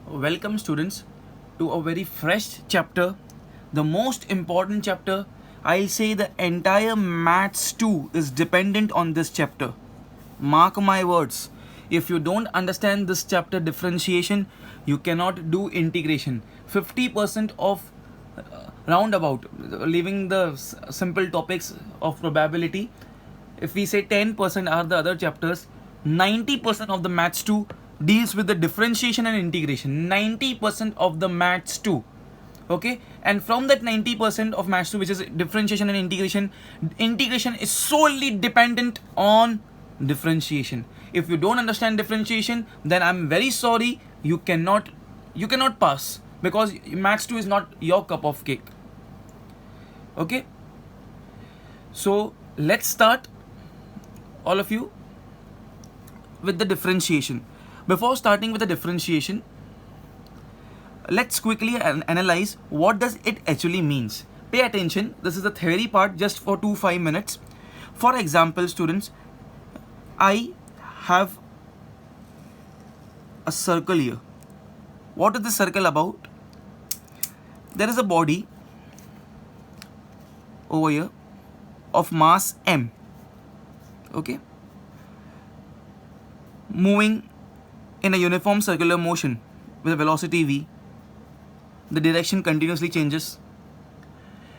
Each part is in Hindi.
Welcome, students, to a very fresh chapter, the most important chapter. I'll say the entire Maths 2 is dependent on this chapter. Mark my words. If you don't understand this chapter differentiation, you cannot do integration. 50% of roundabout, leaving the simple topics of probability. If we say 10% are the other chapters, 90% of the Maths 2 deals with the differentiation and integration. 90% of the Maths 2. Okay, and from that 90% of Maths 2, which is differentiation and integration is solely dependent on differentiation. If you don't understand differentiation, then I'm very sorry, you cannot pass, because Maths 2 is not your cup of cake. Okay, so let's start, all of you, with the differentiation. Before starting with the differentiation, let's quickly analyze what does it actually means. Pay attention, this is the theory part just for 5 minutes. For example, students, I have a circle here. What is the circle about? There is a body over here of mass m, okay, moving in a uniform circular motion with a velocity v. The direction continuously changes.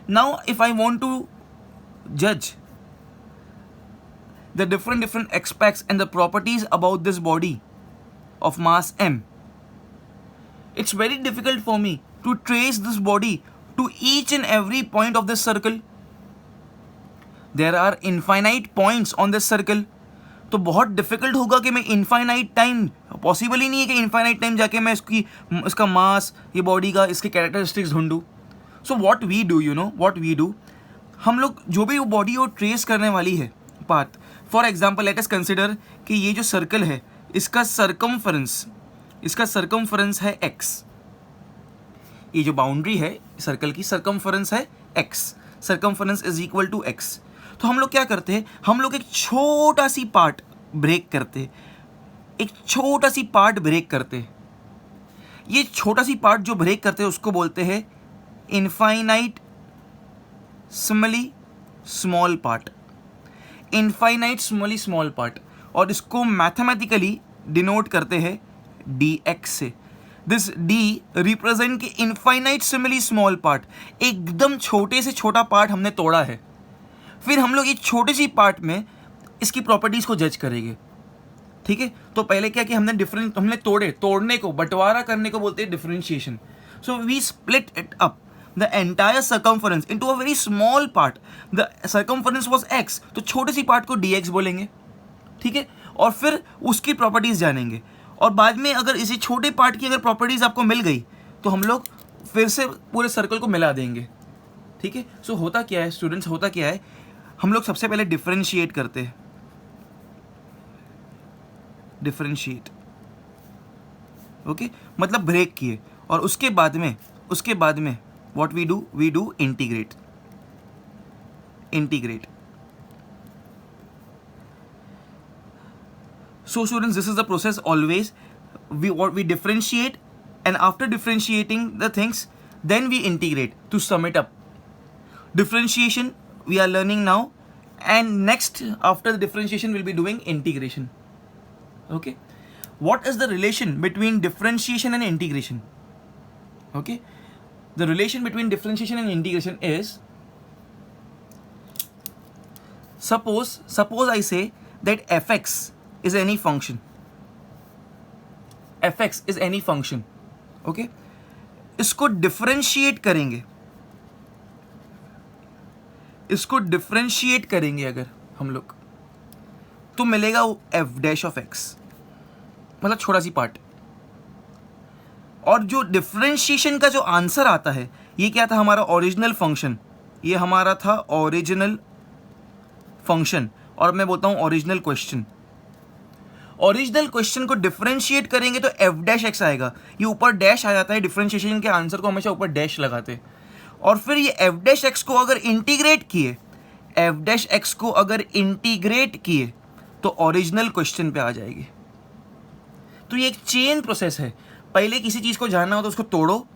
Now if I want to judge the different aspects and the properties about this body of mass m, it's very difficult for me to trace this body to each and every point of this circle. There are infinite points on this circle. तो बहुत डिफिकल्ट होगा कि मैं इनफाइनाइट टाइम, पॉसिबल ही नहीं है कि इनफाइनाइट टाइम जाके मैं इसका मास, ये बॉडी का, इसके कैरेक्टरिस्टिक्स ढूंढूं. So what we do, what we do, हम लोग जो भी वो बॉडी वो ट्रेस करने वाली है path. For example let us consider कि ये जो सर्कल है इसका सरकमफरेंस है x. ये जो बाउंड्री है सर्कल की, सरकमफरेंस है x. Circumference is equal to x. तो हम लोग क्या करते हैं, हम लोग एक छोटा सी पार्ट ब्रेक करते हैं. ये छोटा सी पार्ट जो ब्रेक करते हैं उसको बोलते हैं इनफाइनाइटसिमली स्मॉल पार्ट. और इसको मैथमेटिकली डिनोट करते हैं dx से. दिस d रिप्रेजेंट कि इनफाइनाइटसिमली स्मॉल पार्ट, एकदम छोटे से छोटा पार्ट हमने तोड़ा है. फिर हम लोग एक छोटे सी पार्ट में इसकी प्रॉपर्टीज को जज करेंगे. ठीक है, तो पहले क्या कि हमने तोड़ने को, बंटवारा करने को बोलते हैं differentiation. So we split it up the entire circumference into a very small part. The circumference was x, तो छोटे सी पार्ट को dx बोलेंगे. ठीक है, और फिर उसकी प्रॉपर्टीज जानेंगे. और बाद में अगर इसी छोटे पार्ट की अगर प्रॉपर्टीज आपको मिल गई तो हम लोग फिर से पूरे सर्कल को मिला देंगे. ठीक है, सो होता क्या है स्टूडेंट्स, हम लोग सबसे पहले डिफरेंशिएट करते हैं. ओके, मतलब ब्रेक किए. और उसके बाद में what we do integrate. So students, this is the process always. We differentiate, and after differentiating the things, then we integrate. To sum it up, differentiation we are learning now, and next after the differentiation we'll be doing integration. Okay, what is the relation between differentiation and integration? Okay, the relation between differentiation and integration is, suppose I say that fx is any function. Okay, इसको डिफरेंशिएट करेंगे अगर हम लोग, तो मिलेगा f डैश ऑफ x, मतलब छोटा सी पार्ट. और जो डिफरेंशिएशन का जो आंसर आता है, ये क्या था, हमारा ओरिजिनल फंक्शन. ये हमारा था ओरिजिनल फंक्शन, और मैं बोलता हूं ओरिजिनल क्वेश्चन को डिफरेंशिएट करेंगे तो f डैश x आएगा. ये ऊपर डैश आ जाता है, डिफरेंशिएशन के आंसर को हमेशा ऊपर डैश लगाते हैं. और फिर ये f डैश x को अगर इंटीग्रेट किए तो ओरिजिनल क्वेश्चन पे आ जाएगी. तो ये एक चेन प्रोसेस है. पहले किसी चीज़ को जानना हो तो उसको तोड़ो,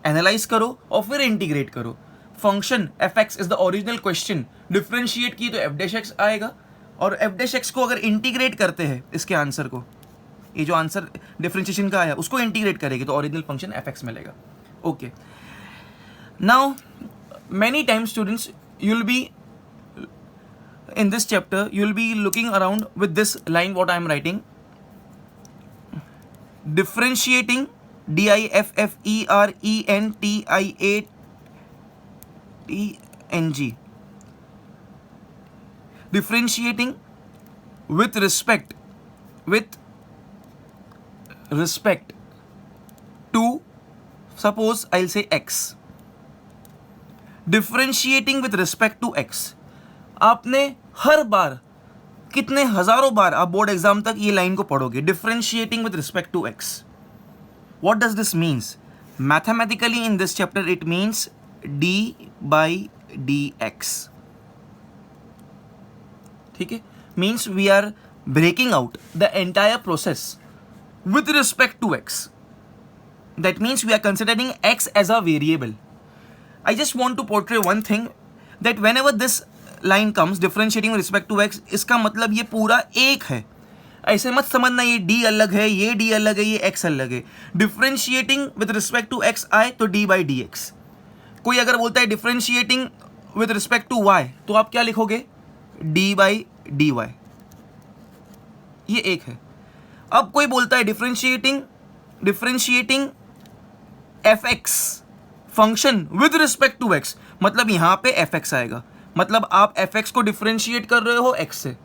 एनालाइज करो और फिर इंटीग्रेट करो. Function F x is the original question. Differentiate की तो एफ डैश एक्स आएगा, और एफ डैश एक्स को अगर इंटीग्रेट करते हैं इसके आंसर को, ये जो आंसर डिफ्रेंशिएशन का आया उसको इंटीग्रेट करेगी तो ओरिजिनल फंक्शन एफ एक्स मिलेगा. Okay, now many times students you'll be in this chapter you'll be looking around with this line what I am writing: differentiating differentiating differentiating with respect to, suppose I'll say x. Differentiating with respect to x. आपने हर बार, कितने हजारों बार आप बोर्ड एग्जाम तक ये लाइन को पढ़ोगे, differentiating with respect to x. What does this means? Mathematically in this chapter it means d by d x. ठीक है, means we are breaking out the entire process with respect to x. That means we are considering x as a variable. I just want to portray one thing, that whenever this line comes differentiating with respect to x, इसका मतलब ये पूरा एक है. ऐसे मत समझना ये d अलग है, ये d अलग है, ये x अलग है. Differentiating with respect to x आए तो d बाई डी एक्स. कोई अगर बोलता है differentiating with respect to y तो आप क्या लिखोगे? d by d y. ये एक है. अब कोई बोलता है differentiating f x function with respect to x, मतलब यहां पे एफ एक्स आएगा. मतलब आप एफ एक्स को डिफ्रेंशिएट कर रहे हो एक्स से.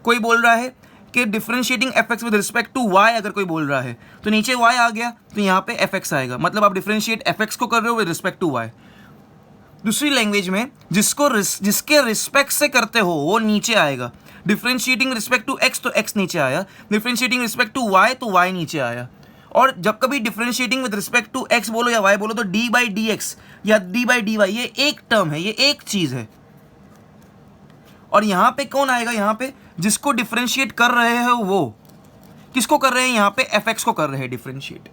कोई बोल रहा है कि differentiating f x with respect to y, अगर कोई बोल रहा है तो नीचे वाई आ गया तो यहां पे एफ एक्स आएगा. मतलब आप डिफ्रेंशिएट एफ एक्स को कर रहे हो विद रिस्पेक्ट टू वाई. दूसरी लैंग्वेज में जिसके रिस्पेक्ट से करते हो वो नीचे आएगा. डिफ्रेंशिएटिंग रिस्पेक्ट टू एक्स तो एक्स नीचे आया, डिफ्रेंशिएटिंग रिस्पेक्ट टू वाई तो वाई नीचे आया. और जब कभी differentiating with respect to x बोलो या वाई बोलो तो डी बाई डी एक्स या डी बाई डी वाई, ये एक टर्म है, ये एक चीज है. और यहां पे कौन आएगा? यहां पे जिसको डिफरेंशिएट कर रहे हो वो किसको कर रहे हैं? यहां पे एफ एक्स को कर रहे हैं differentiate.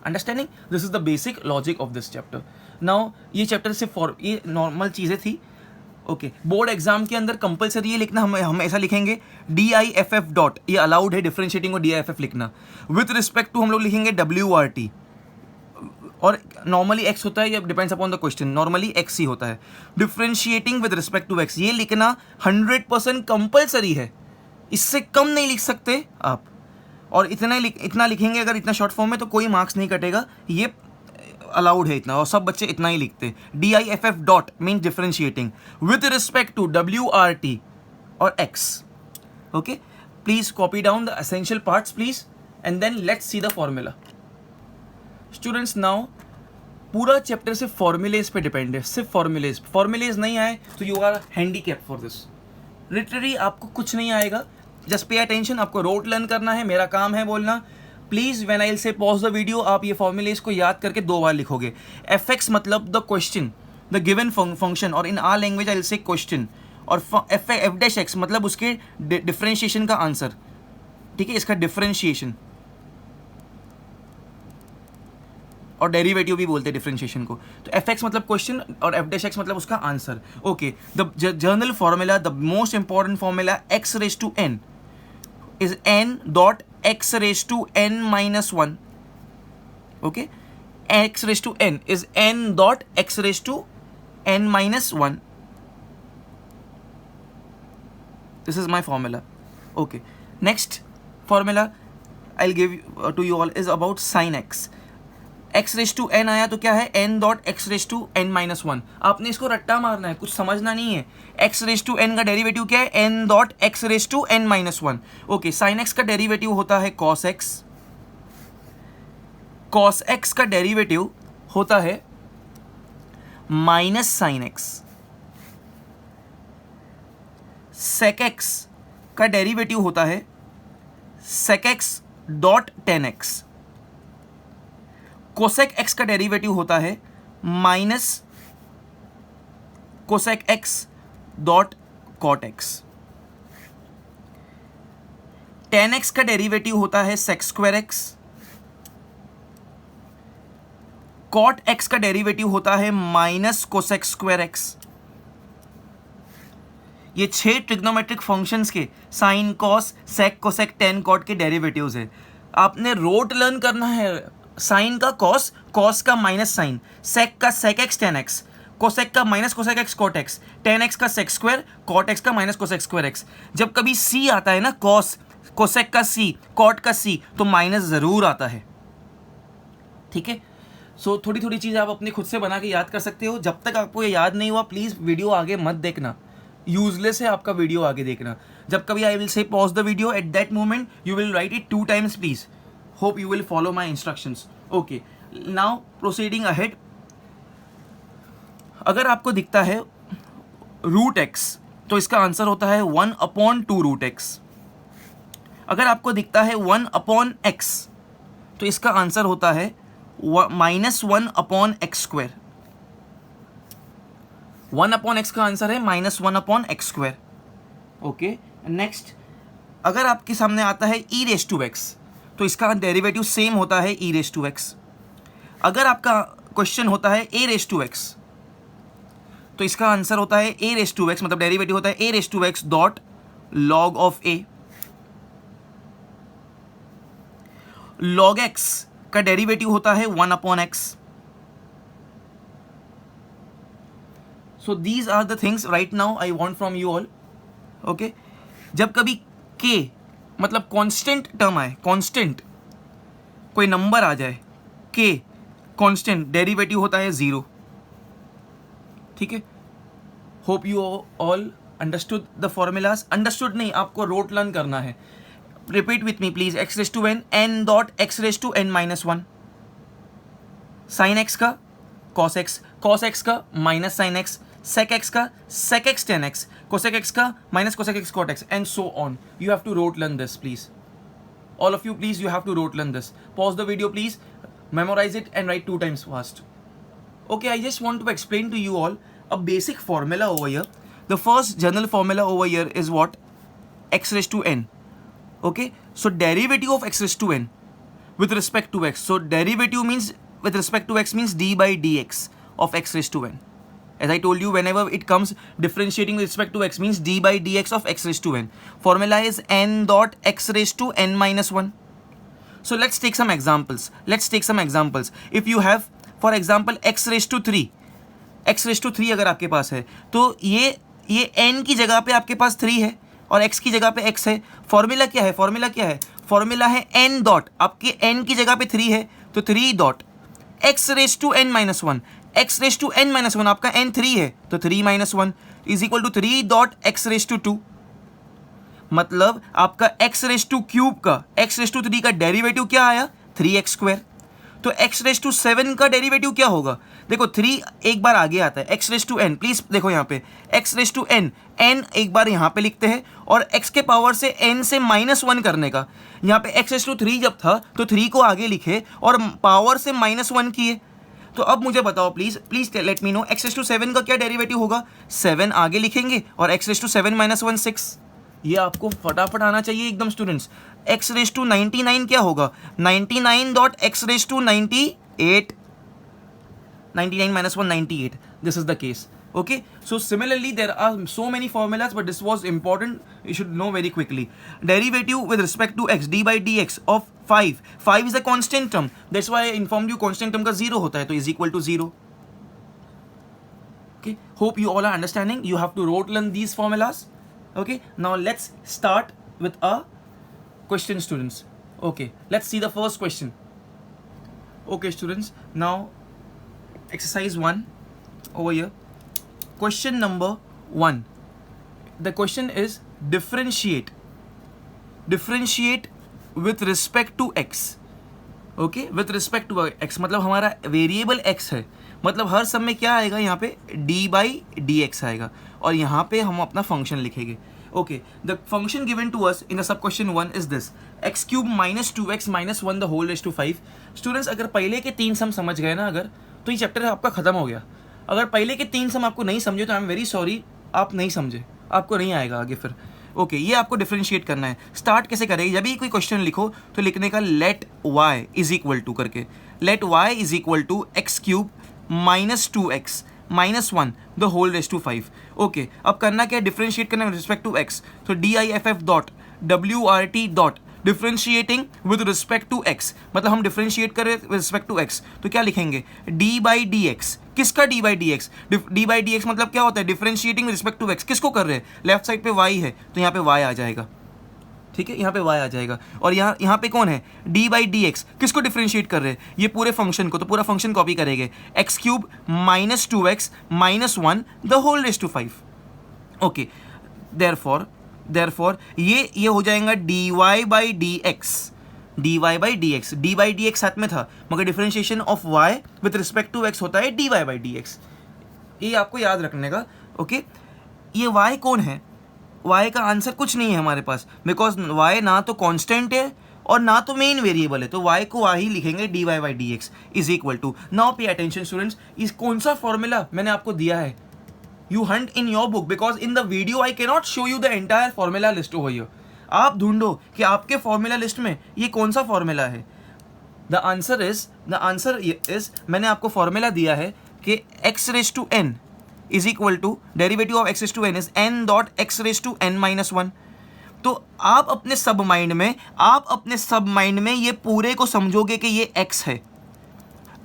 Understanding? This is the basic logic of this chapter. Now ये चैप्टर सिर्फ ये नॉर्मल चीजें थी. ओके, बोर्ड एग्जाम के अंदर कंपलसरी ये लिखना, हम ऐसा लिखेंगे D I F F dot, ये अलाउड है डिफरेंशिएटिंग को डी आई एफ एफ लिखना. विथ रिस्पेक्ट टू हम लोग लिखेंगे डब्ल्यू आर टी, और नॉर्मली एक्स होता है, ये depends upon the question, normally x ही होता है. Differentiating with respect to x ये लिखना 100% कंपलसरी है, इससे कम नहीं लिख सकते आप. और इतना लिखेंगे अगर इतना शॉर्ट फॉर्म में तो कोई मार्क्स नहीं कटेगा, ये अलाउड है इतना, और सब बच्चे इतना ही लिखते. D I F F dot mean differentiating with respect to W R T और x. Okay, please copy down the essential parts please, and then let's see the formula. Students, now पूरा चैप्टर सिर्फ फॉर्मूलेज पे डिपेंड है, सिर्फ फॉर्मूलेज नहीं आए तो you are handicap for this. Literally आपको कुछ नहीं आएगा, जस्ट पे अटेंशन. आपको रोट लर्न करना है, मेरा काम है बोलना. प्लीज व्हेन आई से पॉज द वीडियो आप ये फॉर्मूलेज को याद करके 2 बार लिखोगे. एफ एक्स मतलब the question, the given function, और इन आर लैंग्वेज आई से क्वेश्चन. और एफ डैश एक्स मतलब उसके डिफरेंशिएशन का आंसर. ठीक है, इसका डिफरेंशिएशन और डेरिवेटिव भी बोलते हैं डिफरेंशिएशन को. तो एफ एक्स मतलब क्वेश्चन और एफ डैश एक्स मतलब उसका answer. Okay, the general formula, the most important formula, x raise to n is n dot x raised to n minus 1. Okay, x raised to n is n dot x raised to n minus 1. This is my formula. Okay, next formula I'll give to you all is about sin x. x raise to n आया तो क्या है? n dot x raise to n minus 1. आपने इसको रट्टा मारना है, कुछ समझना नहीं है. x रेज टू n का डेरिवेटिव क्या है? n dot x raise to n minus 1. Okay, sine x का डेरिवेटिव होता है cos x. cos x का डेरिवेटिव होता है minus sine x. sec x का डेरिवेटिव होता है sec x dot tan x. Cosec x का डेरिवेटिव होता है minus cosec x dot cot x. Tan x का डेरिवेटिव होता है sec square x. Cot x का डेरिवेटिव होता है माइनस कोसेक स्क्वायर एक्स। ये 6 ट्रिग्नोमेट्रिक फंक्शंस के sine, cos, sec, cosec, tan, cot के डेरिवेटिव्स है। आपने रोट लर्न करना है। साइन का कॉस, कॉस का माइनस साइन, सेक का sec x tan x, cosec का minus cosec x cot x, tan x का सेक स्क्वायर, कॉट एक्स का माइनस कोसेक स्क्वायर एक्स। जब कभी सी आता है ना, कॉस, कोसेक का सी, कॉट का सी, तो माइनस जरूर आता है। ठीक है, सो थोड़ी थोड़ी चीज़ आप अपने खुद से बना के याद कर सकते हो। जब तक आपको ये याद नहीं हुआ प्लीज़ वीडियो आगे मत देखना, यूजलेस है आपका वीडियो आगे देखना। जब कभी आई विल से pause the video, at that moment you will write it 2 times please. Hope you will follow my instructions. Okay, now proceeding ahead. अगर आपको दिखता है रूट एक्स तो इसका आंसर होता है 1/2 रूट एक्स। अगर आपको दिखता है 1/x तो इसका आंसर होता है -1/x स्क्वायर। 1/x का आंसर है -1/x स्क्वायर। ओके, नेक्स्ट, अगर आपके सामने आता है e⁻x तो इसका डेरिवेटिव सेम होता है e⁻x। अगर आपका क्वेश्चन होता है a⁻x तो इसका आंसर होता है a⁻x, मतलब डेरिवेटिव होता है a⁻x dot log of a। log x का डेरिवेटिव होता है 1/x। So these are the things right now I want from you all. Okay? जब कभी k मतलब कांस्टेंट टर्म आए, कांस्टेंट कोई नंबर आ जाए, k कांस्टेंट, डेरिवेटिव होता है 0। ठीक है, hope you all understood the formulas. Understood नहीं, आपको रोट लर्न करना है। Repeat with me please. x⁻n n dot x⁻n-1, sine x का कॉस एक्स, कॉस एक्स का minus sine x, sec x का sec x tan x, cosec x का minus cosec x cot x, and so on. You have to rote learn this, please. All of you, please, you have to rote learn this. Pause the video, please. Memorize it and write 2 times fast. Okay, I just want to explain to you all a basic formula over here. The first general formula over here is what? x⁻n. Okay, so derivative of x⁻n with respect to x. So derivative means with respect to x means d by dx of x⁻n. As I told you, whenever it comes differentiating with respect to x means d by dx of x⁻n. Formula is n dot x⁻n-1. So let's take some examples. If you have, for example, x⁻3, x⁻3 अगर आपके पास है तो ये n की जगह पे आपके पास 3 है और x की जगह पे x है। फॉर्मूला क्या है? फॉर्मूला है n डॉट, आपके n की जगह पे 3 है तो 3 डॉट x⁻n-1, x⁻n-1 आपका n 3 है तो 3-1 is equal to 3 dot x⁻2। मतलब आपका x⁻³ का x⁻3 का डेरिवेटिव क्या आया? 3x²। तो x⁻7 का डेरिवेटिव क्या होगा? देखो 3 एक बार आगे आता है, x⁻n, प्लीज देखो यहाँ पे x⁻n, n एक बार यहाँ पे लिखते हैं और x के पावर से n से -1 करने का, यहाँ पे x⁻3 जब था तो 3 को आगे लिखे और पावर से -1 किए। तो अब मुझे बताओ please let me know, x⁻7 का क्या डेरिवेटिव होगा? 7 आगे लिखेंगे और x⁻7-1 6। ये आपको फटाफट आना चाहिए एकदम स्टूडेंट्स। x⁻99 क्या होगा? 99 dot x⁻98, 99-1 98, this is the case. Okay, so similarly there are so many formulas, but this was important, you should know very quickly. Derivative with respect to x, d by dx of 5 is a constant term, that's why I informed you constant term का 0 होता है तो is equal to 0. Okay, hope you all are understanding. You have to rote learn these formulas. Okay, now let's start with a question, students. Okay, let's see the first question. Okay students, now exercise 1 over here. Question number 1. The question is differentiate with respect to x. Okay, with respect to x मतलब हमारा वेरिएबल x है, मतलब हर सब में क्या आएगा? यहाँ पे d by dx आएगा और यहाँ पे हम अपना फंक्शन लिखेंगे. Okay, the function given to us in the sub question 1 is this: x³ minus 2x minus 1 the whole raised to 5. Students, अगर पहले के 3 सम समझ गए ना अगर, तो ये चैप्टर आपका खत्म हो गया. अगर पहले के 3 सम आपको नहीं समझे तो आई एम वेरी सॉरी, आप नहीं समझे, आपको नहीं आएगा आगे फिर. ओके, ये आपको डिफरेंशिएट करना है। स्टार्ट कैसे करेंगे, जब भी कोई क्वेश्चन लिखो तो लिखने का let y is equal to करके, let y is equal to x cube minus 2x minus 1 the whole raise to 5। Okay, अब करना क्या है, डिफरेंशिएट करना विद रिस्पेक्ट टू x। तो DIFF dot WRT dot differentiating with respect to x, मतलब हम डिफरेंशिएट करें विद रिस्पेक्ट टू x तो क्या लिखेंगे, d बाई डी एक्स। किसका d by d x, d by d x मतलब क्या होता है, differentiating with respect to x। किसको कर रहे हैं, लेफ्ट साइड पे y है तो यहाँ पे y आ जाएगा, ठीक है, यहाँ पे y आ जाएगा। और यहाँ पे कौन है, d बाई डी एक्स, किसको डिफरेंशिएट कर रहे हैं, ये पूरे फंक्शन को, तो पूरा फंक्शन कॉपी करेंगे, x cube minus 2x minus 1 the whole raise to 5। Okay, therefore ये हो जाएगा dy by d x, dy by d x, d by d x साथ में था मगर differentiation of y with respect to x होता है dy बाई डी एक्स, ये आपको याद रखने का। ओके, ये y कौन है, y का आंसर कुछ नहीं है हमारे पास, बिकॉज y ना तो कांस्टेंट है और ना तो मेन वेरिएबल है, तो y को y ही लिखेंगे dy by d x is equal to. Now pay attention students, इस कौन सा फॉर्मूला मैंने आपको दिया है, you hunt in your book because in the video I cannot show you the entire formula list over here। आप ढूंढो कि आपके फॉर्मूला लिस्ट में ये कौन सा फॉर्मूला है। द आंसर इज मैंने आपको फॉर्मूला दिया है कि x raise to n is equal to derivative of x raise to n is n dot x raise to n minus 1। तो आप अपने सब माइंड में ये पूरे को समझोगे कि ये x है,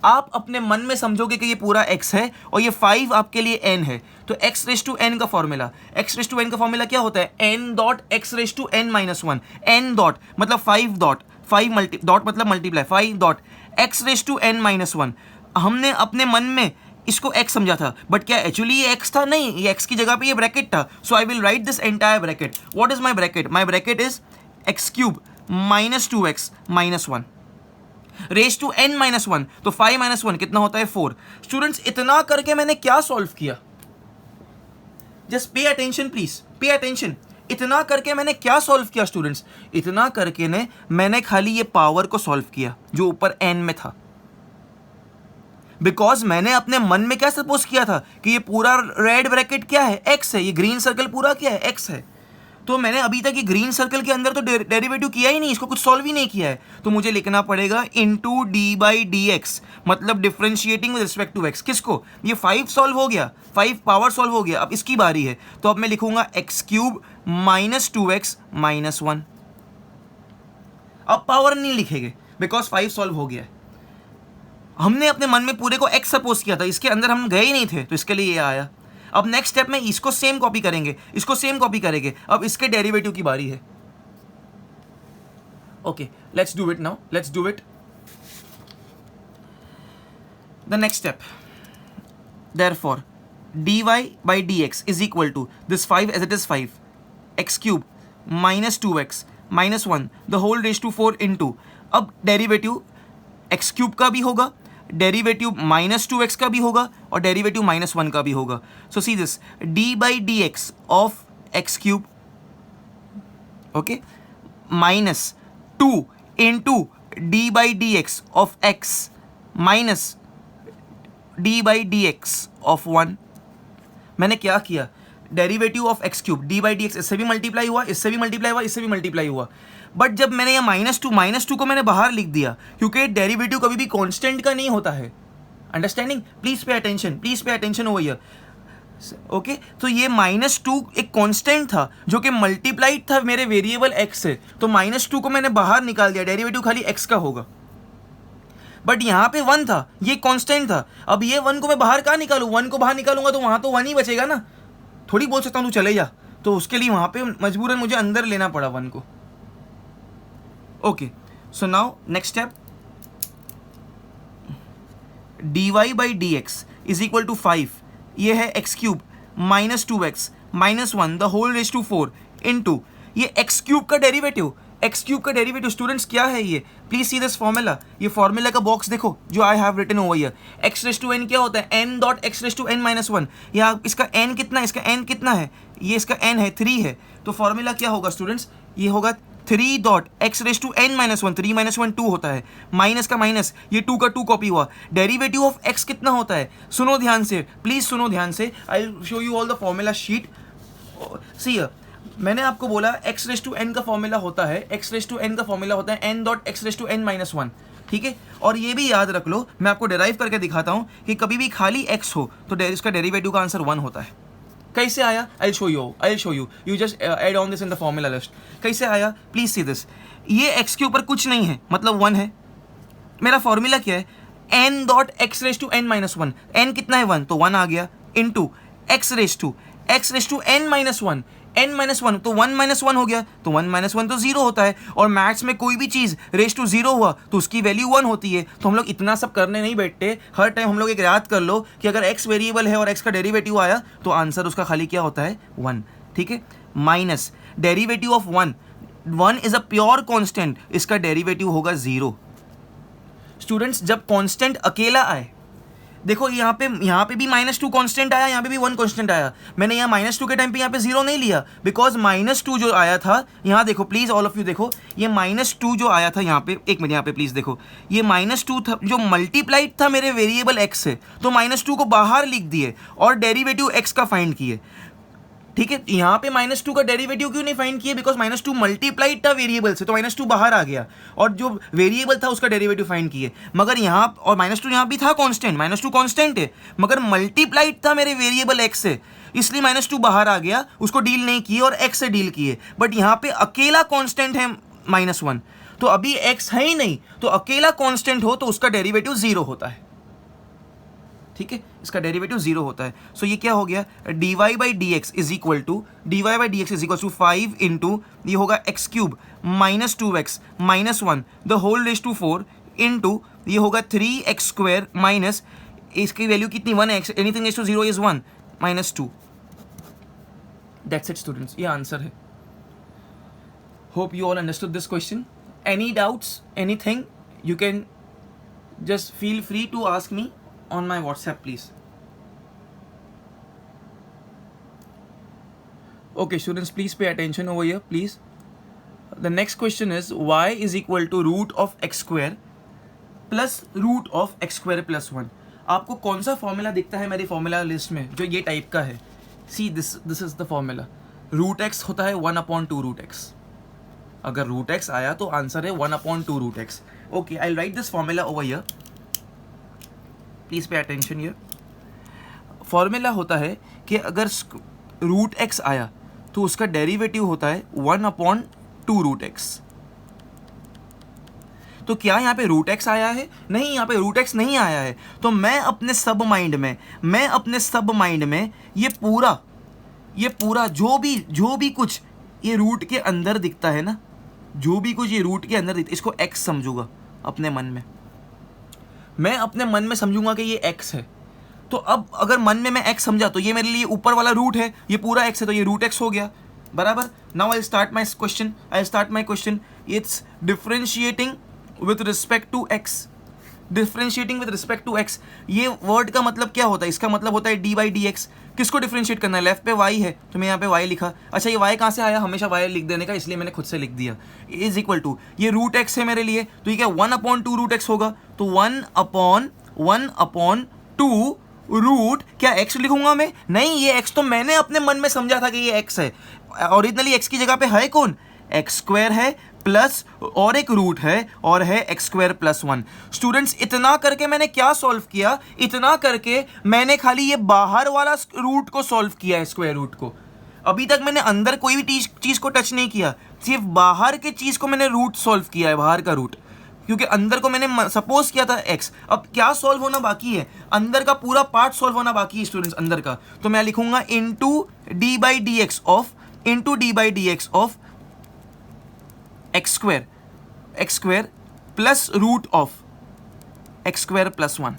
आप अपने मन में समझोगे कि ये पूरा x है और ये 5 आपके लिए n है। तो x रेस टू n का फॉर्मूला, क्या होता है, n dot x raise to n minus 1, n dot मतलब 5 डॉट, 5 डॉट मतलब multiply, 5 dot x raise to n minus 1। हमने अपने मन में इसको x समझा था, बट क्या एक्चुअली ये x था, नहीं, ये x की जगह पे ये ब्रैकेट था। So I will write this entire bracket. What is my bracket, my bracket is x cube minus 2x minus 1 raise to n minus 1, तो 5 माइनस 1 कितना होता है, 4। स्टूडेंट्स, इतना करके मैंने क्या सॉल्व किया, just pay attention please, pay attention. इतना करके मैंने क्या सॉल्व किया स्टूडेंट्स, इतना करके मैंने खाली ये पावर को सॉल्व किया जो ऊपर n में था, बिकॉज मैंने अपने मन में क्या सपोज किया था कि ये पूरा रेड ब्रैकेट क्या है, x है, ये ग्रीन सर्कल पूरा क्या है, x है। तो मैंने अभी तक ये ग्रीन सर्कल के अंदर तो डेरिवेटिव किया ही नहीं, इसको कुछ सॉल्व ही नहीं किया है, तो मुझे लिखना पड़ेगा into d by d x, मतलब differentiating with respect to x। किसको, ये 5 सॉल्व हो गया, 5 पावर सॉल्व हो गया, अब इसकी बारी है, तो अब मैं लिखूंगा x cube minus 2x minus 1। अब पावर नहीं लिखेंगे बिकॉज 5 सॉल्व हो गया है। हमने अपने मन में पूरे को x सपोज किया था, इसके अंदर हम गए ही नहीं थे, तो इसके लिए ये आया। अब नेक्स्ट स्टेप में इसको सेम कॉपी करेंगे, इसको सेम कॉपी करेंगे, अब इसके डेरिवेटिव की बारी है। Okay, let's do it now, let's do it. The next step, therefore dy by dx is equal to this 5 as it is 5 x cube minus 2x minus 1 the whole raised to 4 into, अब डेरिवेटिव x क्यूब का भी होगा, डेरिवेटिव माइनस 2x का भी होगा और डेरिवेटिव माइनस 1 का भी होगा। So see this d by d x of x cube, okay, minus 2 into d by d x of x minus d by d x of 1। मैंने क्या किया, derivative of x cube d by d x, इससे भी मल्टीप्लाई हुआ, इससे भी मल्टीप्लाई हुआ, इससे भी मल्टीप्लाई हुआ, बट जब मैंने ये माइनस टू को मैंने बाहर लिख दिया, क्योंकि डेरिवेटिव कभी भी कांस्टेंट का नहीं होता है। Understanding, please pay attention over here. Okay, तो ये -2 एक कांस्टेंट था जो कि मल्टीप्लाइड था मेरे वेरिएबल x से, तो -2 को मैंने बाहर निकाल दिया, डेरिवेटिव खाली x का होगा। बट यहाँ पे 1 था, ये कांस्टेंट था। अब ये 1 को मैं बाहर कहाँ निकालूँ, 1 को बाहर निकालूंगा तो वहाँ तो 1 ही बचेगा ना, थोड़ी बोल सकता हूँ तू चले जा, तो उसके लिए वहाँ पे मजबूरन मुझे अंदर लेना पड़ा 1 को। Okay, so now next step, dy by d x is equal to 5, ये है x cube minus 2x minus 1 the whole raise to 4 into ये एक्स क्यूब का डेरिवेटिव, स्टूडेंट्स क्या है ये, प्लीज सी दिस फॉर्मूला। ये फॉर्मूला का बॉक्स देखो जो I have written over here, x raise to n क्या होता है, n dot x raise to n minus 1। या इसका n कितना है, इसका n कितना है, ये इसका n है 3 है, तो फॉर्मूला क्या होगा स्टूडेंट्स, ये होगा 3 dot x raise to n minus 1, 3 minus 1 2 होता है, माइनस का माइनस, ये 2 का 2 कॉपी हुआ। डेरिवेटिव ऑफ x कितना होता है, सुनो ध्यान से, प्लीज सुनो ध्यान से, I will show you all the formula sheet. See मैंने आपको बोला x रेस टू n का फॉर्मूला होता है, x रेस टू n का फॉर्मूला होता है n dot x raise to n minus one, ठीक है। और ये भी याद रख लो, मैं आपको डिराइव करके दिखाता हूँ कि कभी भी खाली x हो तो इसका डेरिवेटिव का आंसर 1 होता है। कैसे आया? I show you, you just add on this in the formula list. कैसे आया? प्लीज सी दिस, ये x के ऊपर कुछ नहीं है मतलब 1 है। मेरा फॉर्मूला क्या है? n dot x raise to n minus one, n कितना है 1 तो 1 आ गया, into x raise to n minus one, n minus one तो 1 माइनस वन हो गया, तो 1 माइनस वन तो 0 होता है। और मैथ्स में कोई भी चीज़ रेस टू 0 हुआ तो उसकी वैल्यू 1 होती है। तो हम लोग इतना सब करने नहीं बैठते, हर टाइम हम लोग एक याद कर लो कि अगर x वेरिएबल है और x का डेरिवेटिव आया तो आंसर उसका खाली क्या होता है? 1, ठीक है। Minus derivative of 1 is a pure constant, इसका डेरिवेटिव होगा 0। स्टूडेंट्स जब कॉन्स्टेंट अकेला आए, देखो यहाँ पे भी -2 कांस्टेंट आया, यहाँ पे भी 1 कांस्टेंट आया। मैंने यहाँ -2 के टाइम पे यहाँ पे 0 नहीं लिया, बिकॉज -2 जो आया था, यहाँ देखो प्लीज ऑल ऑफ यू देखो, ये -2 जो आया था यहाँ पे, एक मिनट यहाँ पे प्लीज देखो, ये -2 था जो मल्टीप्लाइड था मेरे वेरिएबल x से, तो -2 को बाहर लिख दिए और डेरिवेटिव x का फाइंड किए, ठीक है। यहाँ पे -2 का डेरिवेटिव क्यों नहीं फाइंड किए? बिकॉज -2 मल्टीप्लाइड था वेरिएबल से, तो -2 बाहर आ गया और जो वेरिएबल था उसका डेरिवेटिव फाइंड किए। मगर यहाँ और -2 यहाँ भी था कांस्टेंट, -2 कांस्टेंट है मगर मल्टीप्लाइड था मेरे वेरिएबल x से, इसलिए -2 बाहर आ गया, उसको डील नहीं किए और x से डील किए। बट यहाँ पे अकेला कांस्टेंट है -1, तो अभी x है ही नहीं, तो अकेला कांस्टेंट हो तो उसका डेरिवेटिव 0 होता है, ठीक है, इसका डेरिवेटिव 0 होता है। सो ये क्या हो गया? dy by d x is equal to 5 into ये होगा x cube minus 2x minus 1 the whole raise to 4 into ये होगा 3x स्क्वायर माइनस, इसकी वैल्यू कितनी 1x, anything raise to 0 is 1 minus 2। That's it students, ये आंसर है। Hope you all understood this question. Any doubts, anything, you can just feel free to ask me on my WhatsApp, please. Okay students, please pay attention over here, please. The next question is y is equal to root of x square plus root of x square plus 1. आपको कौन सा फॉर्मूला दिखता है मेरी फॉर्मूला लिस्ट में जो ये टाइप का है? See this is the formula. Root x होता है 1/2 रूट एक्स। अगर रूट एक्स आया तो आंसर है 1/2 root x. Okay, I write this formula over here, please pay attention here. Formula होता है कि अगर रूट एक्स आया तो उसका डेरिवेटिव होता है 1/2 रूट एक्स। तो क्या यहाँ पे रूट एक्स आया है? नहीं, यहाँ पे रूट एक्स नहीं आया है। तो मैं अपने सब माइंड में ये पूरा जो भी कुछ ये रूट के अंदर दिखता है ना, जो भी कुछ ये रूट के अंदर दिखता है, इसको एक्स समझूंगा अपने मन में। मैं अपने मन में समझूंगा कि ये एक्स है। तो अब अगर मन में मैं एक्स समझा तो ये मेरे लिए ऊपर वाला रूट है, ये पूरा एक्स है, तो ये रूट एक्स हो गया, बराबर। Now I start my question. It's differentiating with respect to x. Differentiating with respect to x, ये वर्ड का मतलब क्या होता है? इसका मतलब होता है डी बाई डी एक्स। किसको डिफरेंशिएट करना है? लेफ्ट पे y है तो मैं यहाँ पे y लिखा। अच्छा, ये y कहाँ से आया? हमेशा y लिख देने का, इसलिए मैंने खुद से लिख दिया। इज इक्वल टू ये रूट x है मेरे लिए, तो ये क्या 1/2 रूट x होगा। तो 1/2 रूट, क्या x लिखूंगा मैं? नहीं, ये x तो मैंने अपने मन में समझा था कि ये x है। ओरिजिनली x की जगह पे है कौन? एक्स स्क्वायर है प्लस और एक रूट है और है एक्स स्क्वायर प्लस 1। स्टूडेंट्स, इतना करके मैंने क्या सॉल्व किया? इतना करके मैंने खाली ये बाहर वाला रूट को सॉल्व किया है, स्क्वायर रूट को। अभी तक मैंने अंदर कोई भी चीज को टच नहीं किया, सिर्फ बाहर के चीज को मैंने रूट सॉल्व किया है, बाहर का रूट, क्योंकि अंदर को मैंने सपोज किया था x। अब क्या सॉल्व होना बाकी है? अंदर का पूरा पार्ट सॉल्व होना बाकी है स्टूडेंट्स, अंदर का। तो मैं लिखूंगा into d by d x of x square plus root of x square plus 1।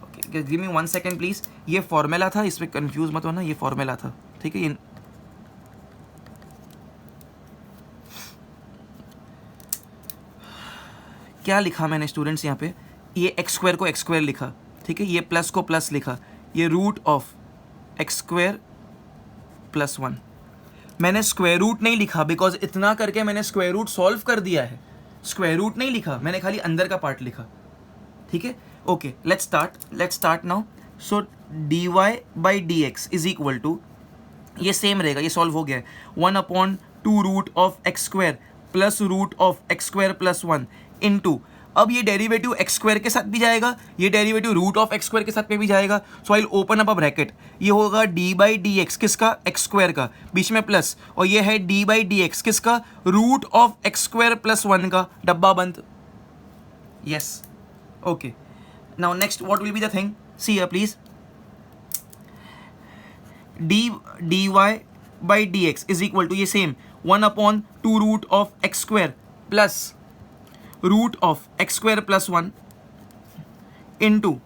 Okay, give me 1 second please. ये फॉर्मूला था, इसमें कंफ्यूज मत होना, ये फॉर्मूला था, ठीक है। क्या लिखा मैंने स्टूडेंट्स यहाँ पे? ये एक्स स्क्वायर को एक्स स्क्वायर लिखा, ठीक है, ये प्लस को प्लस लिखा, ये root of x square plus 1। मैंने स्क्वायर रूट नहीं लिखा बिकॉज इतना करके मैंने स्क्वायर रूट सॉल्व कर दिया है। स्क्वायर रूट नहीं लिखा मैंने, खाली अंदर का पार्ट लिखा, ठीक है। Okay, let's start now. So dy by d x is equal to ये सेम रहेगा, ये सॉल्व हो गया है। 1/2√(x²) प्लस (√(x²+1) इंटू, अब ये डेरिवेटिव x² के साथ भी जाएगा, ये डेरिवेटिव (√(x²) के साथ में भी जाएगा। So I will open up bracket, ये होगा d/dx किसका, x² का, बीच में प्लस, और ये है d/dx किसका, (√(x²+1) का, डब्बा बंद। Yes, okay. Now next what will be the thing, see here please, dy/dx is equal to, ये same 1/2√(x² plus (√(x²+1) into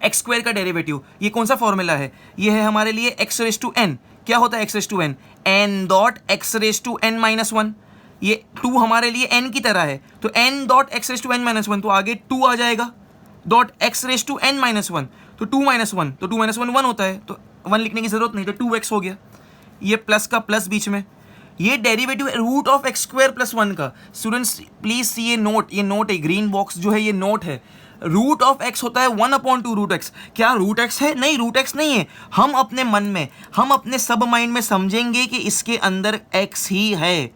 x² का डेरिवेटिव। ये कौन सा फॉर्मूला है, ये है हमारे लिए x⁻n। क्या होता है x⁻n, n.x⁻n-1। ये 2 हमारे लिए n की तरह है, तो n.x⁻n-1, तो आगे 2 आ जाएगा, .x⁻n-1, तो 2 - 1, तो 2 - 1 1 होता है, तो 1 लिखने की जरूरत नहीं, तो 2x हो गया। ये प्लस का प्लस बीच में, ये डेरिवेटिव (√(x²+1) का। स्टूडेंट्स प्लीज सी ये नोट है, ग्रीन बॉक्स जो है ये नोट है। (√(x) होता है 1/2√x। क्या √x है, नहीं, √x नहीं है। हम अपने मन में, हम अपने सब माइंड में समझेंगे कि इसके अंदर x ही है,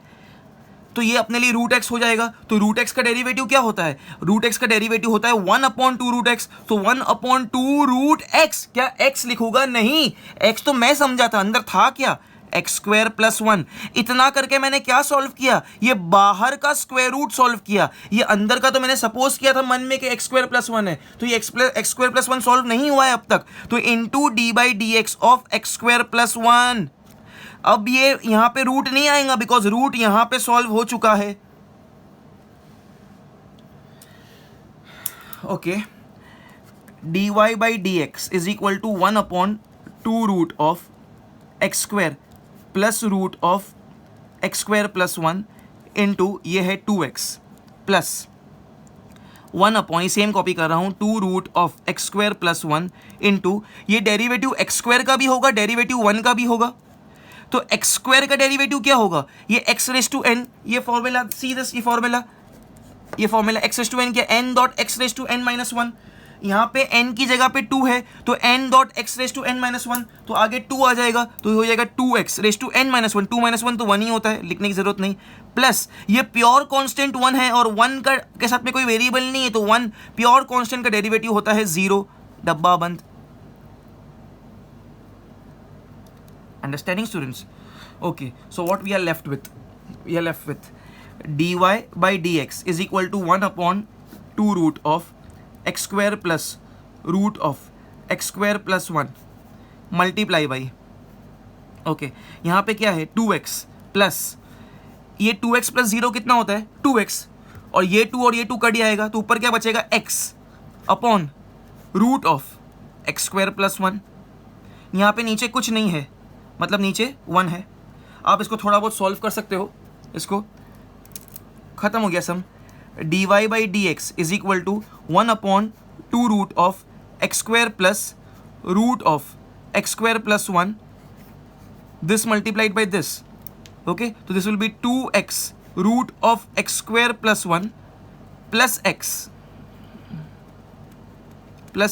तो ये अपने लिए √x हो जाएगा। तो √x का डेरिवेटिव क्या होता है, √x का डेरिवेटिव होता है 1/2√x, तो 1/2√x, क्या x लिखूंगा, नहीं, x तो मैं समझा था, अंदर था क्या, x²+1। इतना करके मैंने क्या सॉल्व किया, ये बाहर का स्क्वायर रूट सॉल्व किया, ये अंदर का तो मैंने सपोज किया था मन में कि x²+1 है, तो ये x²+1 सॉल्व नहीं हुआ है अब तक, तो इंटू d/dx ऑफ x²+1। अब ये यहां पे रूट नहीं आएगा, बिकॉज रूट यहां पे सॉल्व हो चुका है। Okay, dy/dx is equal to 1/2√(x² plus (√(x²+1) into, ये है 2x प्लस 1/, सेम कॉपी कर रहा हूं, 2√(x²+1) इंटू, ये डेरिवेटिव x² का भी होगा, डेरिवेटिव 1 का भी होगा, तो x² का डेरिवेटिव क्या होगा, ये x⁻n, ये फॉर्मूला, सी दिस, ये फॉर्मूला x⁻n क्या, n.x⁻n-1, यहाँ पे n की जगह पे 2 है, तो n.x⁻n-1, तो आगे 2 आ जाएगा, तो हो जाएगा 2x⁻n-1, 2 - 1 तो 1 ही होता है, लिखने की जरूरत नहीं, प्लस ये प्योर कांस्टेंट 1 है, और 1 का के साथ में कोई वेरिएबल नहीं है, तो 1 प्योर कांस्टेंट का डेरिवेटिव होता है 0, डब्बा बंद। Understanding, students? Okay, so what we are left with? We are left with dy/dx is equal to 1/2√(x² plus (√(x²+1) multiply by, okay, यहाँ पे क्या है 2x प्लस, ये 2x प्लस 0 कितना होता है 2x, और ये 2 कट जाएगा, तो ऊपर क्या बचेगा x अपॉन (√(x²+1). यहाँ पे नीचे कुछ नहीं है, मतलब नीचे 1 है। आप इसको थोड़ा बहुत सॉल्व कर सकते हो, इसको खत्म हो गया sum. dy/dx is equal to 1/2√(x² plus (√(x²+1), this multiplied by this, okay, तो this will be 2x (√(x²+1) plus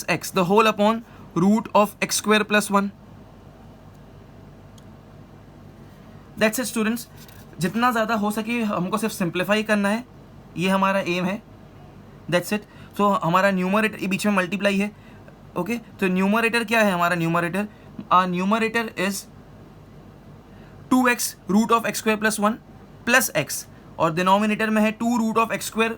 x the whole upon (√(x²+1). That's it students, जितना ज़्यादा हो सके हमको सिर्फ सिंप्लीफाई करना है, ये हमारा एम है, दैट्स इट। सो हमारा न्यूमरेटर बीच में मल्टीप्लाई है, ओके, तो न्यूमरेटर क्या है हमारा, numerator is 2x (√(x²+1) plus x, और डिनोमिनेटर में है 2√(x²),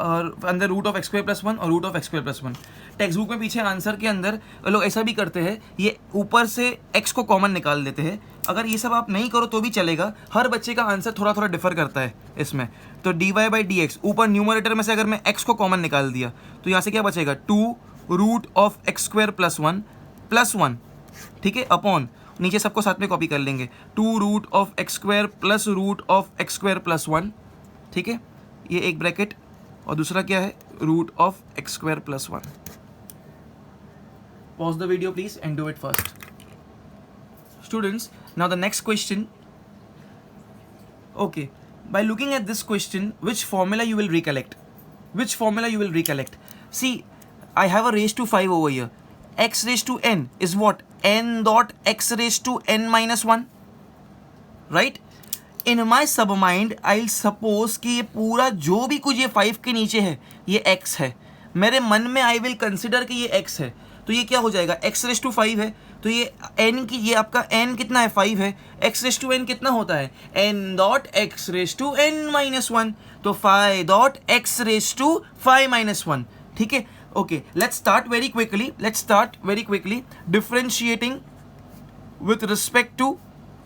और अंदर (√(x²+1) और (√(x²+1). टेक्स्ट बुक में पीछे आंसर के अंदर लोग ऐसा भी करते हैं, ये ऊपर से x को कॉमन निकाल देते हैं। अगर ये सब आप नहीं करो तो भी चलेगा, हर बच्चे का आंसर थोड़ा थोड़ा डिफर करता है इसमें। तो dy/dx ऊपर न्यूमरेटर में से अगर मैं x को कॉमन निकाल दिया, तो यहाँ से क्या बचेगा 2√(x²+1) प्लस 1, ठीक है, अपॉन, नीचे सबको साथ में कॉपी कर लेंगे, 2√(x² प्लस (√(x²+1), ठीक है, ये एक ब्रैकेट, और दूसरा क्या है (√(x²+1). Pause the video please and do it first. Students, now the next question. Okay, by looking at this question, which formula you will recollect? See, I have a raised to 5 over here. x raised to n is what? n dot x raised to n minus 1, right? इन माई सब माइंड आई सपोज कि ये पूरा जो भी कुछ ये 5 के नीचे है ये x है, मेरे मन में आई विल कंसिडर कि ये x है, तो ये क्या हो जाएगा? x रेस टू 5 है, तो ये n की, ये आपका n कितना है? 5 है, x रेस टू n कितना होता है? n dot x raise to n minus 1, तो 5 dot x raise to 5 minus 1, ठीक है? Okay, let's start very quickly differentiating with respect to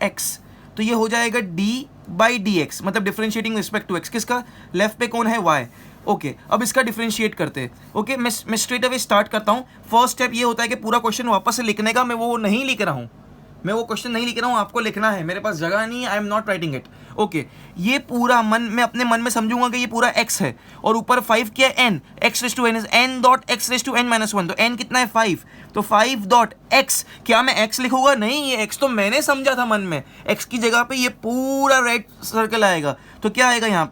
x, तो ये हो जाएगा d बाई डी एक्स, मतलब डिफरेंशिएटिंग रिस्पेक्ट टू x, किसका? लेफ्ट पे कौन है? y। ओके, अब इसका डिफरेंशिएट करते हैं। ओके, मैं स्ट्रेट अवे स्टार्ट करता हूँ। फर्स्ट स्टेप ये होता है कि पूरा क्वेश्चन वापस से लिखने का, मैं वो नहीं लिख रहा हूँ, आपको लिखना है, मेरे पास जगह नहीं है, I am not writing it. Okay, ये पूरा मैं अपने मन में समझूंगा कि ये पूरा x है और ऊपर 5 क्या है? n, x raise to n is n dot x raise to n minus 1, तो n कितना है? 5, तो 5 डॉट x, क्या मैं x लिखूंगा? नहीं, ये x तो मैंने समझा था मन में, x की जगह पे ये पूरा रेड सर्कल आएगा, तो क्या आएगा यहाँ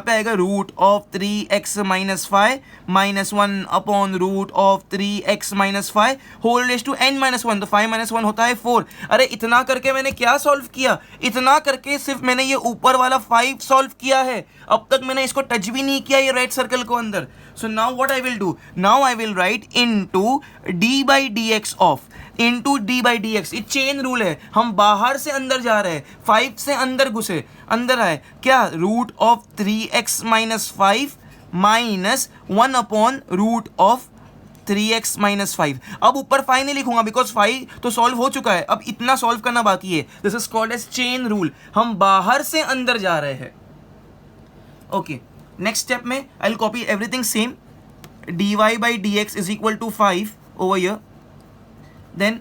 पे आएगा root of 3x minus 5 minus 1 upon root of 3x minus 5 whole raise to n minus 1, तो 5 माइनस 1 होता है 4। अरे इतना करके मैंने क्या सॉल्व किया? इतना करके सिर्फ मैंने ये ऊपर वाला 5 सॉल्व किया है, अब तक मैंने इसको टच भी नहीं किया ये रेड सर्कल को अंदर। So now what I will do, now I will right into d by d x of, into d by d x, ये चेन रूल है, हम बाहर से अंदर जा रहे हैं, 5 से अंदर घुसे, अंदर आए, क्या? Root of 3x minus 5 minus 1 upon root of 3x minus 5। अब ऊपर 5 नहीं लिखूंगा बिकॉज 5 तो सॉल्व हो चुका है, अब इतना सॉल्व करना बाकी है, this is called as chain rule, हम बाहर से अंदर जा रहे हैं। ओके, नेक्स्ट स्टेप में I will copy everything same, dy by d x is equal to 5 over here, then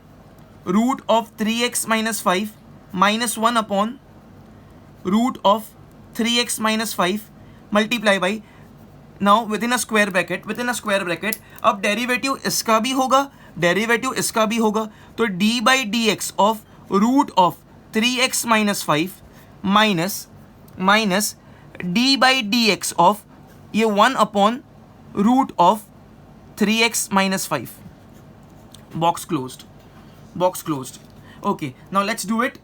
root of 3x minus 5 minus 1 upon root of 3x minus 5 multiply by, now within a square bracket, अब डेरिवेटिव इसका भी होगा, तो d by dx of root of 3x minus 5 minus d by dx of ये 1 upon root of 3x minus 5, box closed. Okay, now let's do it.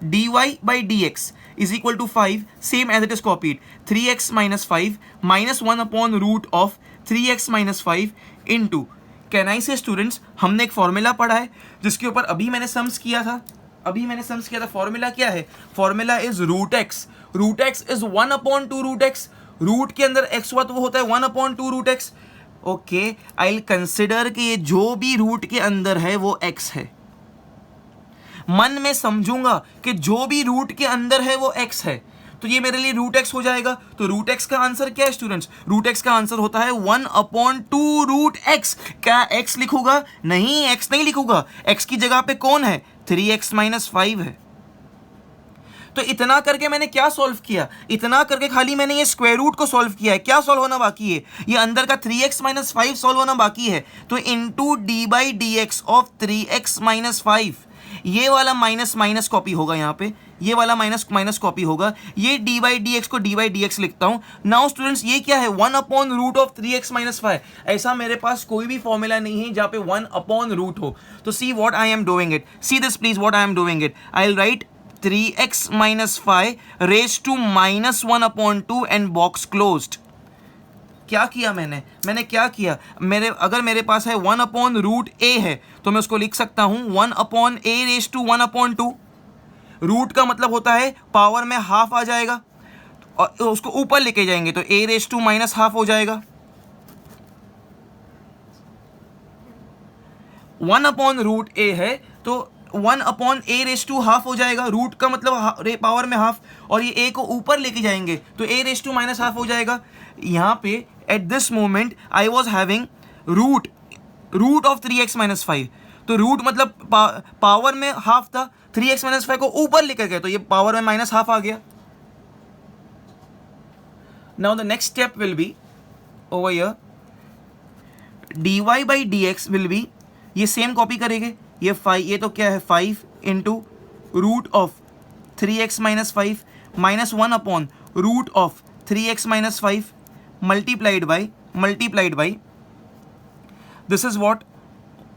dy by dx is equal to 5, same as it is copied, 3x minus 5 minus 1 upon root of 3x minus 5 into, can I say students, हमने एक फॉर्मूला पढ़ा है जिसके ऊपर अभी मैंने सम्स किया था, फॉर्मूला क्या है? Formula is root x is 1 upon 2 root x, root के अंदर x हुआ तो वो होता है 1 upon 2 root x. Okay, I will consider कि ये जो भी रूट के अंदर है वो x है, मन में समझूंगा कि जो भी रूट के अंदर है वो x है, तो ये मेरे लिए रूट एक्स हो जाएगा। तो रूट एक्स का आंसर क्या है स्टूडेंट्स? रूट एक्स का आंसर होता है 1 अपॉन 2 रूट एक्स। क्या x लिखूंगा? नहीं, x नहीं लिखूंगा, x की जगह पे कौन है? 3x माइनस 5 है। तो इतना करके मैंने क्या सॉल्व किया? इतना करके खाली मैंने ये स्क्वायर रूट को सॉल्व किया है। क्या सॉल्व होना बाकी है? ये अंदर का 3x माइनस 5 सॉल्व होना बाकी है। तो into d by d x of 3x minus 5, ये वाला माइनस माइनस कॉपी होगा, यहाँ पे ये वाला माइनस माइनस कॉपी होगा, ये डी बाई डी एक्स को डी बाई डी एक्स लिखता हूँ। नाउ स्टूडेंट्स ये क्या है? 1 upon root of 3x minus 5। ऐसा मेरे पास कोई भी फॉर्मूला नहीं है जहाँ पे 1 अपॉन रूट हो। तो see what I am doing it, see this please what I am doing it, I will write 3x minus 5 raise to minus 1 upon 2 and box closed. क्या किया मैंने क्या किया? अगर मेरे पास है 1 अपॉन रूट ए है तो मैं उसको लिख सकता हूँ 1 upon a raise to 1 upon 2। Root का मतलब होता है पावर में हाफ आ जाएगा और उसको ऊपर लेके जाएंगे तो a raise to minus half हो जाएगा। 1 अपॉन रूट ए है तो 1 upon a raise to half हो जाएगा। रूट का मतलब पावर में हाफ, और ये ए को ऊपर लेके जाएंगे तो a raise to minus half हो जाएगा। यहाँ पे at this moment I was having root of 3x minus 5, तो रूट मतलब पावर में हाफ था, 3x माइनस 5 को ऊपर लेकर गए तो ये पावर में माइनस हाफ आ गया। Now the next step will be over here, dy by d x will be, ये सेम कॉपी करेंगे, ये 5, ये तो क्या है 5 into root of 3x minus 5 minus 1 upon root of 3x minus 5 multiplied by this is what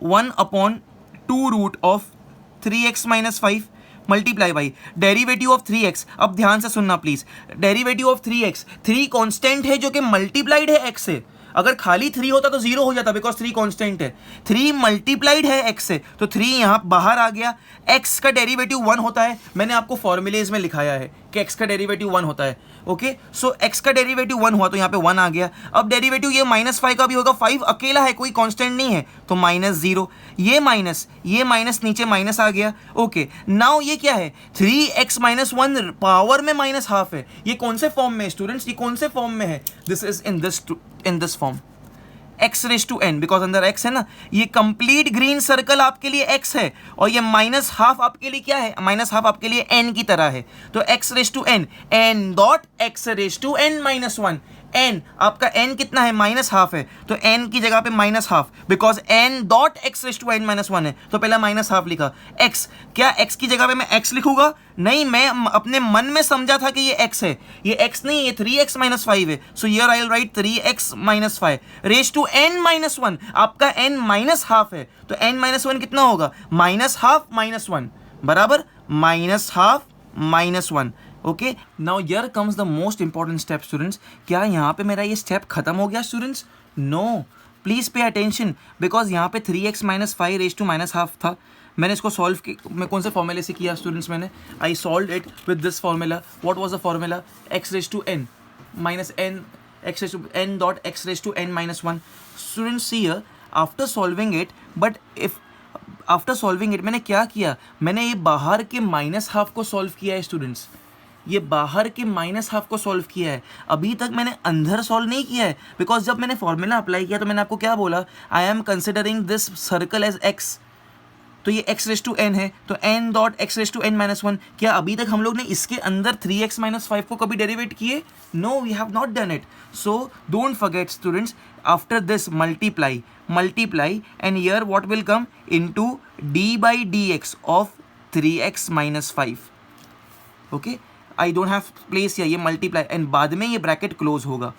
1/2√3x-5 multiply by derivative of 3x। अब ध्यान से सुनना please, derivative of 3x, 3 constant है जो कि मल्टीप्लाइड है x से। अगर खाली 3 होता तो 0 हो जाता, बिकॉज 3 कांस्टेंट है। 3 मल्टीप्लाइड है x से, तो 3 यहां बाहर आ गया। x का डेरिवेटिव 1 होता है, मैंने आपको फॉर्मूलेज में लिखाया है कि x का डेरिवेटिव 1 होता है। ओके, सो x का डेरिवेटिव 1 हुआ तो यहाँ पे 1 आ गया। अब डेरिवेटिव ये -5 का भी होगा, 5 अकेला है, कोई कांस्टेंट नहीं है, तो -0। ये माइनस नीचे माइनस आ गया। ओके, नाउ ये क्या है, 3x-1 पावर में -12 है। ये कौन से फॉर्म में स्टूडेंट्स, ये कौन से फॉर्म में है? This is in this form x⁻n, because अंदर x है ना। ये कंप्लीट ग्रीन सर्कल आपके लिए x है, और ये -12 आपके लिए क्या है, -12 आपके लिए n की तरह है। तो x⁻n, n dot x⁻n-1, n आपका n कितना है, -12 है, तो n की जगह पे -12, बिकॉज n डॉट x⁻n-1 है, तो पहला -12 लिखा। x, क्या x की जगह पे मैं x लिखूंगा? नहीं, मैं अपने मन में समझा था कि ये x है, ये x नहीं, ये 3x-5 है। So here I will write 3x-5 raise to n-1। आपका n -12 है, तो n-1 कितना होगा, -12 -1 बराबर -12 -1। Okay, now here comes the most important step students. क्या यहाँ पे मेरा ये स्टेप खत्म हो गया students? No, please pay attention, because यहाँ पे 3x-5 रेज टू -12 था। मैंने इसको सॉल्व मैं कौन से फॉर्मूले से किया स्टूडेंट्स? मैंने I solve it with this formula. What was the formula? x⁻n -n x⁻n dot x⁻n-1। Students see here, after solving it, but if after solving it मैंने क्या किया, मैंने ये बाहर के -12 को सॉल्व किया है स्टूडेंट्स, ये बाहर के -12 को सॉल्व किया है। अभी तक मैंने अंदर सॉल्व नहीं किया है, बिकॉज जब मैंने फॉर्मूला अप्लाई किया तो मैंने आपको क्या बोला, I am considering this circle as x, तो ये x⁻n है, तो n डॉट x⁻n-1। क्या अभी तक हम लोग ने इसके अंदर 3x-5 को कभी डेरिवेट किए? No, we have not done it. So don't forget students, after this multiply and here what will come into d/dx of 3x-5। Okay, I don't have place here, ये मल्टीप्लाई एंड बाद में ये ब्रैकेट क्लोज होगा,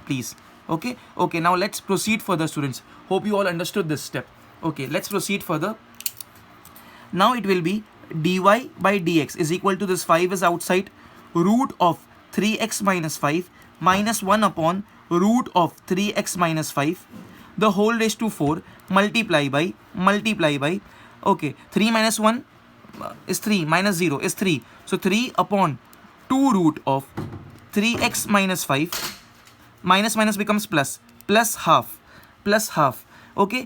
please. Okay, now let's proceed further students. Hope you all understood this step. Okay, let's proceed further. Now it will be dy/dx is equal to this 5 is outside, root of 3x-5 minus 1 upon root of 3x-5 the whole raised to 4 multiply by okay, 3 minus 1 is 3 minus 0 is 3, so 3 upon 2 root of 3x-5 minus becomes plus half. Okay,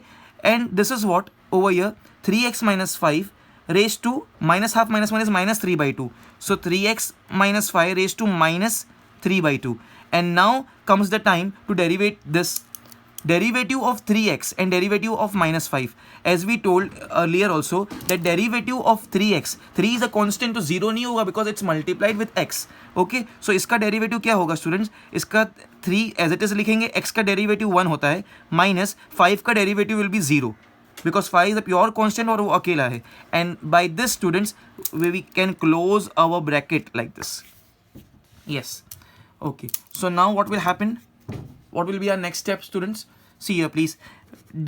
and this is what over here 3x-5 raised to -half minus 1 is -3/2. So 3x-5 raised to -3/2. And now comes the time to derivate this derivative of 3x and derivative of -5. As we told earlier also that derivative of 3x, 3 is a constant, तो 0 नहीं होगा because it's multiplied with x. Okay, so इसका डेरिवेटिव क्या होगा स्टूडेंट्स? इसका 3 एज इट इज लिखेंगे, x का डेरिवेटिव 1 होता है, माइनस 5 का derivative will be 0 because 5 is a pure constant और वो अकेला है। and by this students we can close our bracket like this. Yes, okay, so now what will happen, what will be our next step students? See here please,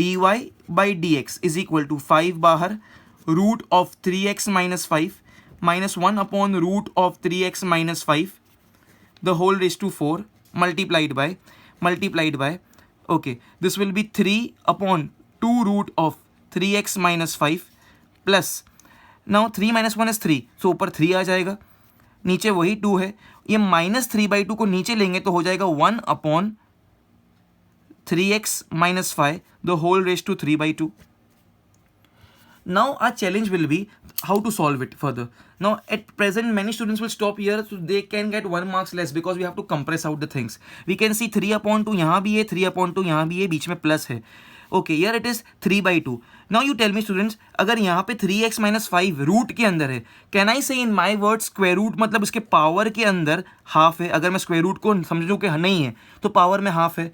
dy/dx is equal to 5 बाहर, root of 3x-5 minus 1 upon root of 3x-5 the whole raised to 4 multiplied by okay, this will be 3 upon 2 root of 3x-5 plus, now 3 minus 1 is 3, so ऊपर 3 आ जाएगा, नीचे वही 2 है, ये -3/2 को नीचे लेंगे तो हो जाएगा 1 upon 3x-5 the whole raised to 3/2. Now our challenge will be how to solve it further. Now at present many students will stop here, so they can get 1 marks less because we have to compress out the things. We can see 3/2 यहाँ भी है, 3/2 यहाँ भी है, बीच में प्लस है. Okay, here it is 3/2. Now you tell me students, अगर यहाँ पे 3x-5 रूट के अंदर है, कैन आई से इन माई वर्ड स्क्वायर रूट मतलब उसके पावर के अंदर हाफ है. अगर मैं स्क्वायर रूट को समझूँ कि नहीं है तो पावर में हाफ है,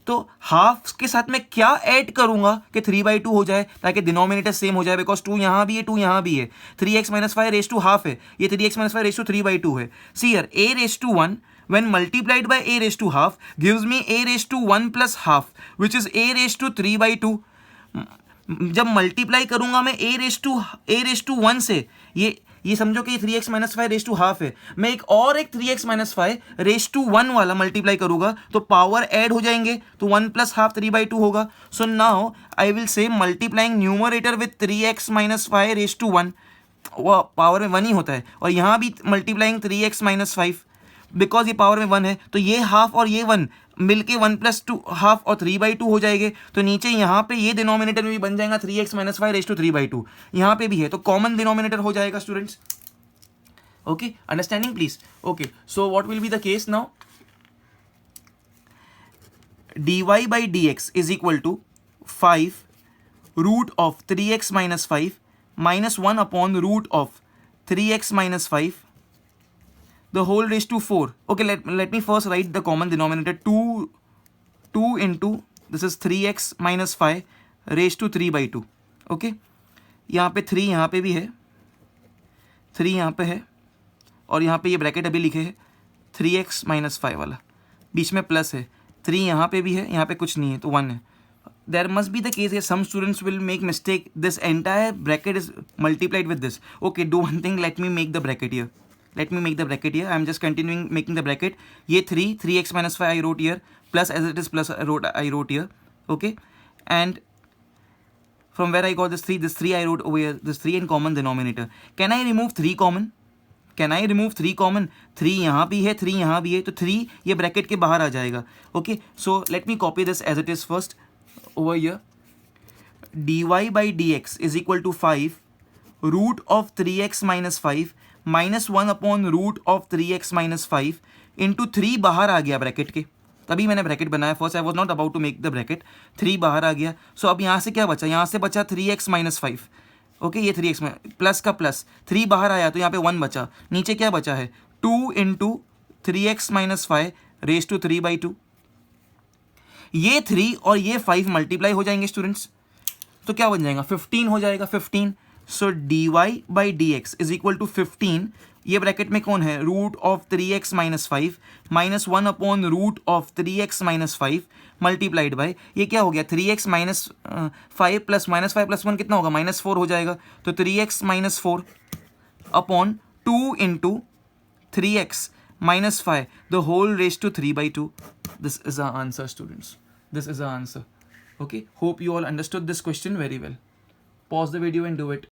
तो हाफ के साथ मैं क्या ऐड करूंगा कि 3/2 हो जाए ताकि डिनोमिनेटर सेम हो जाए, बिकॉज 2 यहाँ भी है 2 यहाँ भी है. 3x-5 रेज टू हाफ है, ये 3x-5 रेज टू 3/2 है. See here a raise to 1 when multiplied by a raised to half gives me a raised to 1 plus half which is a raised to 3 by 2. जब मल्टीप्लाई करूंगा मैं a रेस टू 1 से, ये समझो कि 3x minus 5 raise to half है, मैं एक 3x माइनस 5 रेस टू 1 वाला मल्टीप्लाई करूंगा तो पावर ऐड हो जाएंगे, तो 1 प्लस हाफ 3/2 होगा. So now I will say multiplying numerator with 3x minus 5 raise to 1, वो पावर में 1 ही होता है, और यहाँ भी मल्टीप्लाइंग 3x माइनस 5 बिकॉज ये पावर में 1 है, तो ये हाफ और ये 1 मिलके 1 प्लस 2 हाफ और 3/2 हो जाएंगे. तो नीचे यहाँ पे ये डिनोमिनेटर में भी बन जाएगा 3x माइनस 5 रेस टू 3/2, यहाँ पे भी है, तो कॉमन डिनोमिनेटर हो जाएगा students. Okay, understanding please. Okay, so what will be the case now, dy by dx is equal to 5 root of 3x minus 5 minus 1 upon root of 3x minus 5 the whole raised to 4. Okay, let me first write the common denominator. 2 into this is 3x minus 5 raised to 3/2. Okay, यहाँ पे 3 यहाँ पे भी है, 3 यहाँ पे है, और यहाँ पे ये ब्रैकेट अभी लिखे है 3x minus 5 वाला, बीच में प्लस है, 3 यहाँ पे भी है, यहाँ पे कुछ नहीं है तो 1 है. There must be the case here some students will make mistake, this entire bracket is multiplied with this. Okay, do one thing, let me make the bracket here. I am just continuing making the bracket. ये 3x minus 5 I wrote here, plus as it is plus I wrote here. Okay, and from where I got this 3 I wrote over here, this 3 in common denominator. Can I remove 3 common? 3 यहाँ भी है, 3 यहाँ भी है, तो 3 ये ब्रैकेट के बाहर आ जाएगा. Okay, so let me copy this as it is first over here. dy by dx is equal to 5 root of 3x minus 5 minus 1 upon root of 3x minus 5 into 3 बाहर आ गया ब्रैकेट के, तभी मैंने ब्रैकेट बनाया. First I was not about to make the bracket. 3 बाहर आ गया, सो अब यहाँ से क्या बचा, यहाँ से बचा 3x माइनस 5. ओके, ये 3x में प्लस का प्लस, 3 बाहर आया तो यहाँ पे 1 बचा, नीचे क्या बचा है 2 into 3x minus 5 raise to 3/2. ये 3 और ये 5 मल्टीप्लाई हो जाएंगे स्टूडेंट्स, तो क्या बन जाएगा 15 हो जाएगा, 15. So dy by dx is equal to 15, ये ब्रैकेट में कौन है root of 3x minus 5 minus 1 upon root of 3x minus 5 multiplied by, ये क्या हो गया 3x minus 5 plus minus 5 plus 1 कितना होगा -4 हो जाएगा, तो 3x minus 4 upon 2 into 3x minus 5 the whole raised to 3/2. This is our answer, students. This is our answer. Okay, hope you all understood this question very well. Pause the video and do it.